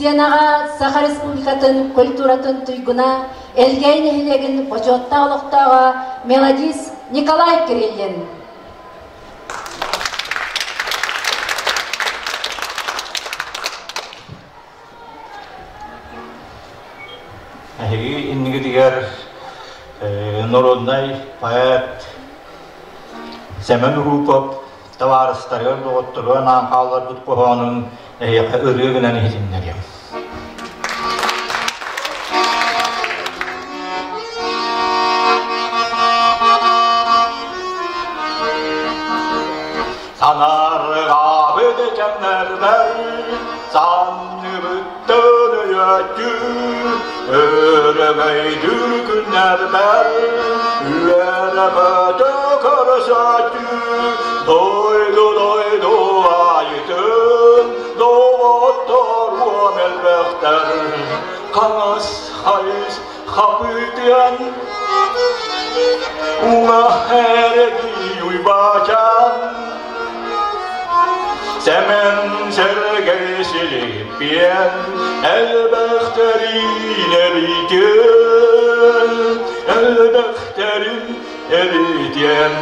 Сиенаға Саха Республикатын культуратын туйгуна элгейн эхилегин почотта олуктаға мелодист Николай Кириллин. Инниги дигер народный поэт Семен Рупов товарыстарыгар доғыттырыган аңқалар бұт қоғанын үрігінен етіндерем. Sanarıға bödekemlerden sanı büttünü yöttü Örgey dürkünlerden üyere kötü körüsöttü Doydu ayıtın doğuttur o melbekter Kanas hayız kapıdiyen Una heregi uybacan Semen sergeysilip bien elbekterin eriten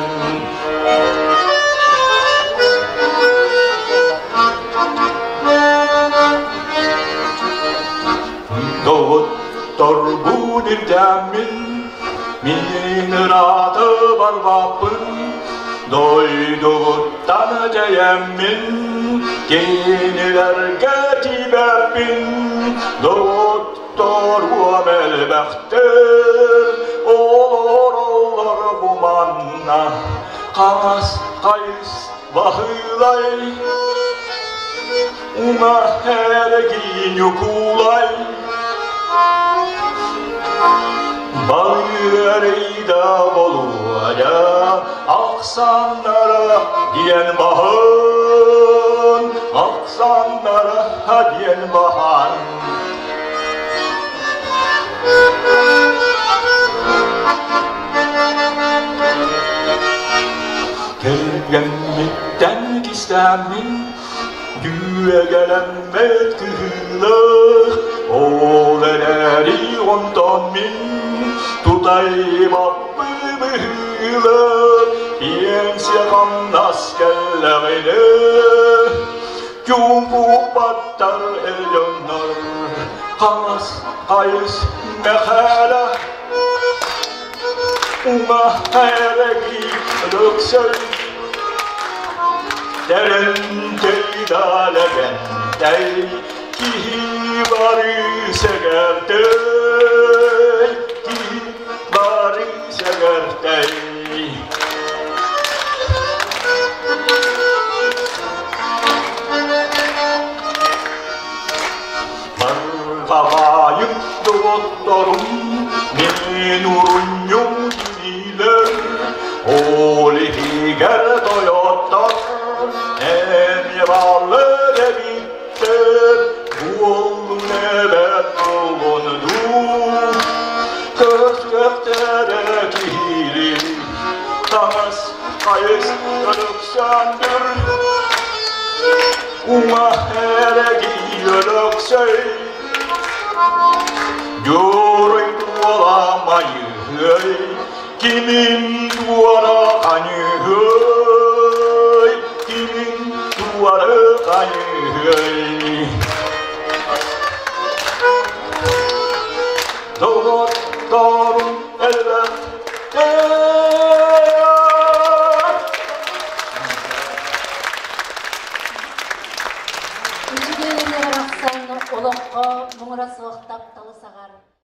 Doğuttur bu dirdemin min ratı var vapın Doyduğuttan ceyemmin Genilerge tibebbin Doğuttur bu melbektir Olur bu manna Kanas kayıs vahılay Una hergin yukulay Bağırıyda boluya Aksanlara diyen bahan Aksanlara diyen bahan Gelgemitten kislemin Güye gelen metkıhılır Ol ederi ondan min Tutay babbı bıhılır Piense kandas kelleğine Yumbu battar el yönler Kanas kayıs mehele Uma heregi lüksöy Deren teydale bendey Kihi bari segertey Kihi bari segertey Markavayım doktorum Min urunyum gibiler Olihiger toyottar Emye varlı de bitter Bu oğlum nebet bulundu Köşkeftere kihili Tamas kayıs ölüksendir Uma heregi ölüksey Görey dualamayı Kimin duvara kanı Kimin duvara kanı Doktorum elbette Üçüge önlere baksan, olakka, muğrası oktap talı sağar.